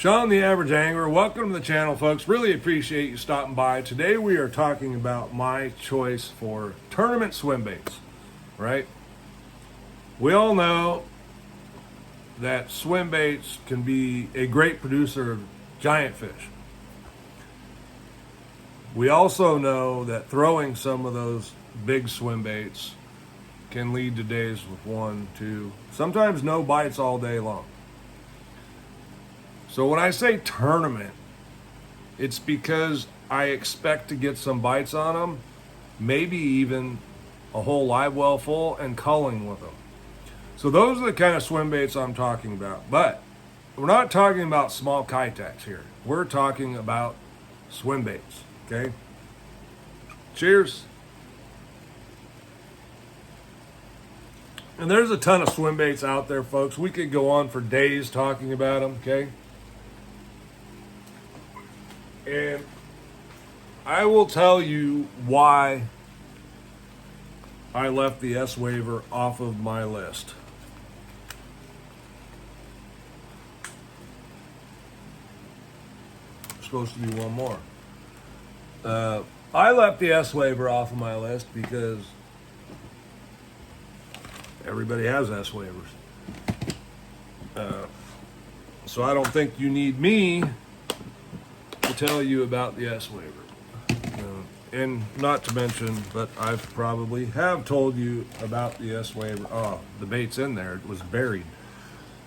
Sean, the Average Angler. Welcome to the channel, folks. Really appreciate you stopping by. Today we are talking about my choice for tournament swim baits, right? We all know that swim baits can be a great producer of giant fish. We also know that throwing some of those big swim baits can lead to days with 1, 2, sometimes no bites all day long. So when I say tournament, it's because I expect to get some bites on them, maybe even a whole live well full and culling with them. So those are the kind of swim baits I'm talking about. But we're not talking about small kitex here. We're talking about swim baits, okay? Cheers. And there's a ton of swim baits out there, folks. We could go on for days talking about them, okay? And I will tell you why I left the S waiver off of my list. Supposed to be one more. I left the S waiver off of my list because everybody has S waivers. So I don't think you need me to tell you about the S waiver. And not to mention, but I probably have told you about the S waiver. Oh, the bait's in there. It was buried.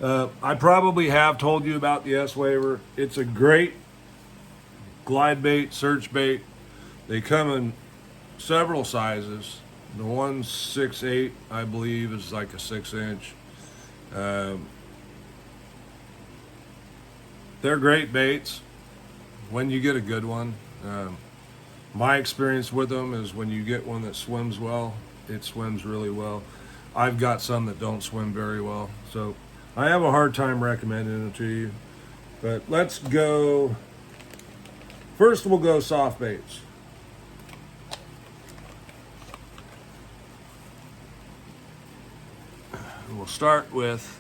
I probably have told you about the S waiver. It's a great glide bait, search bait. They come in several sizes. The one 6'8", I believe, is like a 6-inch. They're great baits when you get a good one. My experience with them is when you get one that swims well, it swims really well. I've got some that don't swim very well, so I have a hard time recommending them to you. But let's go. First, we'll go soft baits. We'll start with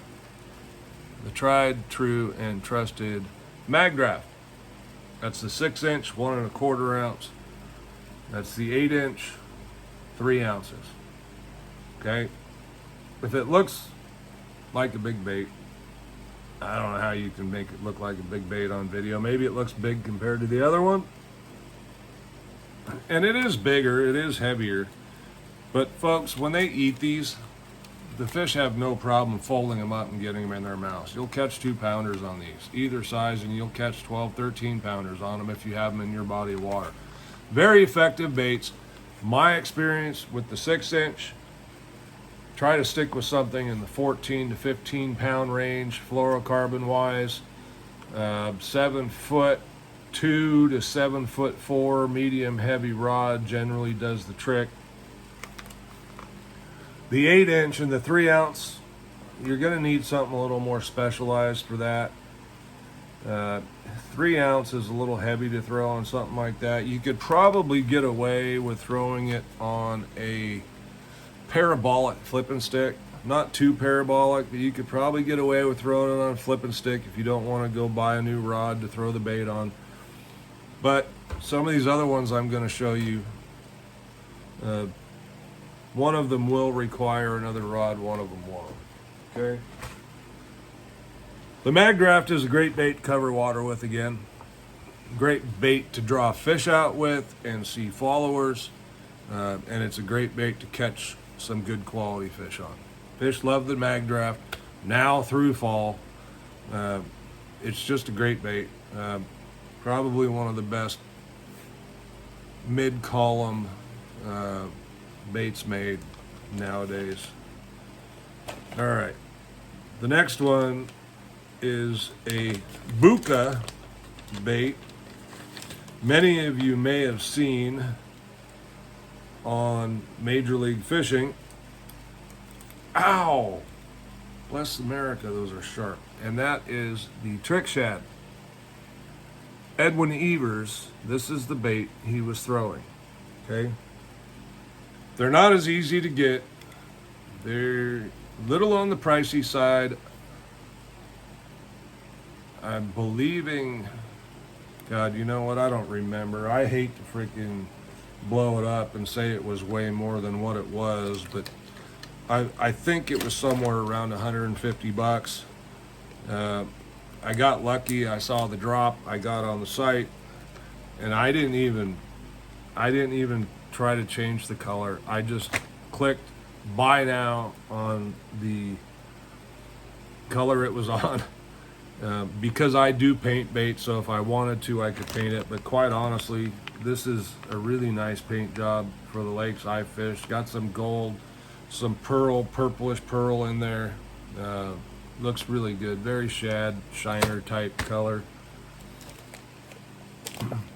the tried, true, and trusted Mag Draft. That's the 6-inch, 1 1/4 ounce. That's the 8-inch, 3 ounces. Okay? If it looks like a big bait, I don't know how you can make it look like a big bait on video. Maybe it looks big compared to the other one. And it is bigger, it is heavier. But folks, when they eat these, the fish have no problem folding them up and getting them in their mouths. You'll catch 2-pounders on these, either size, and you'll catch 12, 13-pounders on them if you have them in your body of water. Very effective baits. My experience with the 6-inch, try to stick with something in the 14 to 15-pound range, fluorocarbon-wise. 7'2" to 7'4", medium heavy rod generally does the trick. The 8-inch and the 3 ounce, you're going to need something a little more specialized for that. 3 ounce is a little heavy to throw on something like that. You could probably get away with throwing it on a parabolic flipping stick. Not too parabolic, but you could probably get away with throwing it on a flipping stick if you don't want to go buy a new rod to throw the bait on. But some of these other ones I'm going to show you, one of them will require another rod, one of them won't. Okay? The Mag Draft is a great bait to cover water with again. Great bait to draw fish out with and see followers. And it's a great bait to catch some good quality fish on. Fish love the Mag Draft now through fall. It's just a great bait. Probably one of the best mid-column baits made nowadays. All right, the next one is a Bucca bait. Many of you may have seen on Major League Fishing. Ow! Bless America, those are sharp. And that is the Trick Shad. Edwin Evers, this is the bait he was throwing. Okay? They're not as easy to get. They're a little on the pricey side. I'm believing, God, you know what? I don't remember. I hate to freaking blow it up and say it was way more than what it was, but I think it was somewhere around 150 bucks. I got lucky. I saw the drop. I got on the site, and I didn't even try to change the color. I just clicked buy now on the color it was on. Because I do paint bait, so if I wanted to, I could paint it. But quite honestly, this is a really nice paint job for the lakes I fished. Got some gold, some pearl, purplish pearl in there. Looks really good. Very shad, shiner type color.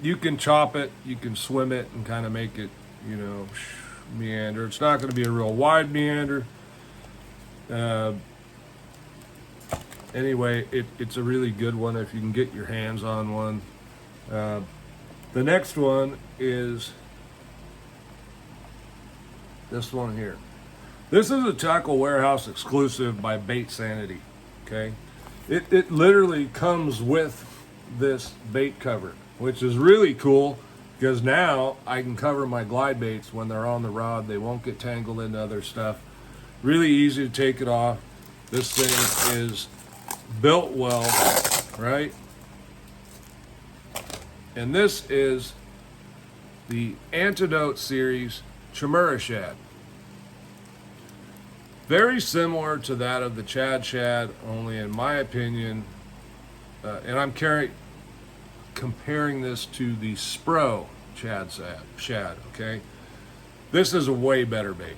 You can chop it, you can swim it, and kind of make it, you know, meander. It's not going to be a real wide meander. Anyway, it's a really good one if you can get your hands on one. The next one is this one here. This is a Tackle Warehouse exclusive by Baitsanity. Okay, it literally comes with this bait cover, which is really cool because now I can cover my glide baits when they're on the rod. They won't get tangled into other stuff. Really easy to take it off. This thing is built well, right? And this is the Antidote Series Chimera Shad. Very similar to that of the Chad Shad, only in my opinion, and I'm comparing this to the Spro Shad, okay? This is a way better bait.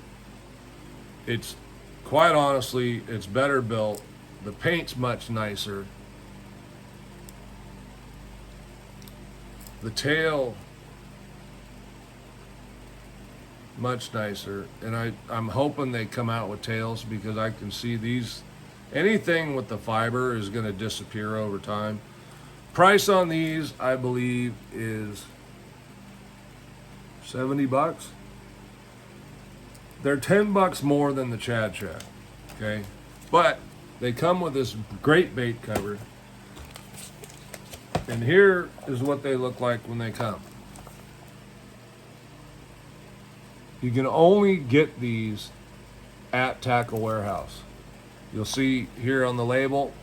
It's, quite honestly, it's better built. The paint's much nicer. The tail, much nicer. And I'm hoping they come out with tails because I can see these, anything with the fiber is going to disappear over time. Price on these, I believe, is 70 bucks. They're 10 bucks more than the Chad Shad, okay? But they come with this great bait cover. And here is what they look like when they come. You can only get these at Tackle Warehouse. You'll see here on the label,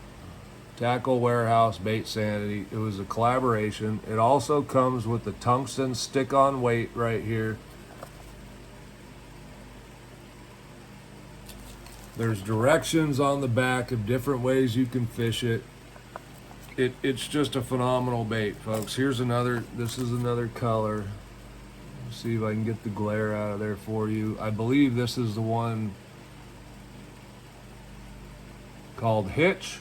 Tackle Warehouse Baitsanity. It was a collaboration. It also comes with the tungsten stick-on weight right here. There's directions on the back of different ways you can fish it. It's just a phenomenal bait, folks. Here's another, this is another color. Let's see if I can get the glare out of there for you. I believe this is the one called Hitch.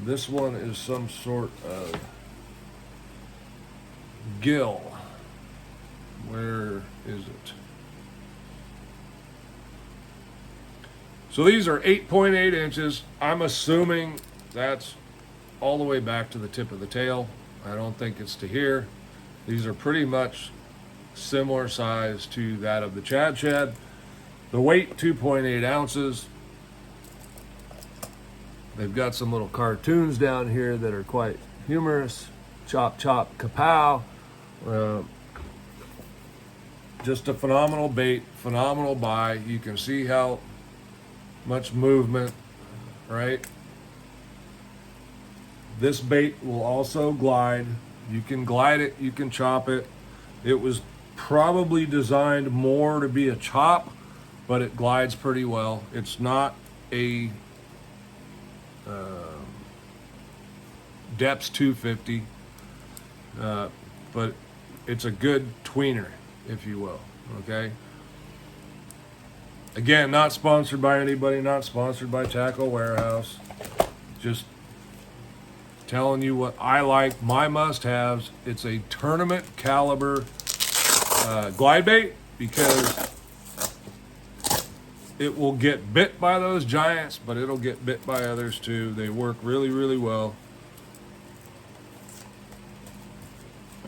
This one is some sort of gill. Where is it? So these are 8.8 inches. I'm assuming that's all the way back to the tip of the tail. I don't think it's to here. These are pretty much similar size to that of the Chad Shad. The weight, 2.8 ounces. They've got some little cartoons down here that are quite humorous. Chop, chop, kapow. Just a phenomenal bait, phenomenal buy. You can see how much movement, right? This bait will also glide. You can glide it, you can chop it. It was probably designed more to be a chop, but it glides pretty well. It's not a depths 250, but it's a good tweener, if you will, okay? Again, not sponsored by anybody, not sponsored by Tackle Warehouse. Just telling you what I like, my must-haves. It's a tournament caliber glide bait because it will get bit by those giants, but it'll get bit by others too. They work really, really well.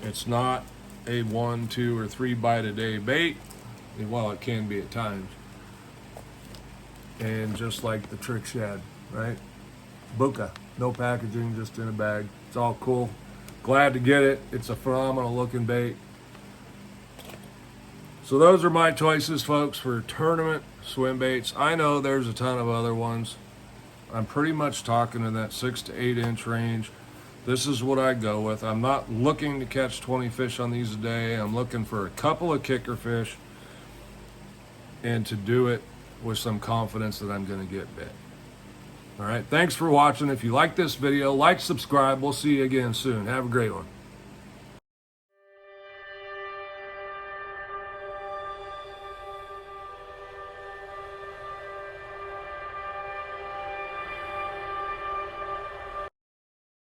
It's not a 1, 2, or 3 bite a day bait. Well, it can be at times. And just like the Trick Shad, right? Bucca. No packaging, just in a bag. It's all cool. Glad to get it. It's a phenomenal looking bait. So those are my choices, folks, for tournament swim baits. I know there's a ton of other ones. I'm pretty much talking in that 6 to 8 inch range. This is what I go with. I'm not looking to catch 20 fish on these a day. I'm looking for a couple of kicker fish and to do it with some confidence that I'm going to get bit. All right, thanks for watching. If you like this video, like, subscribe. We'll see you again soon. Have a great one.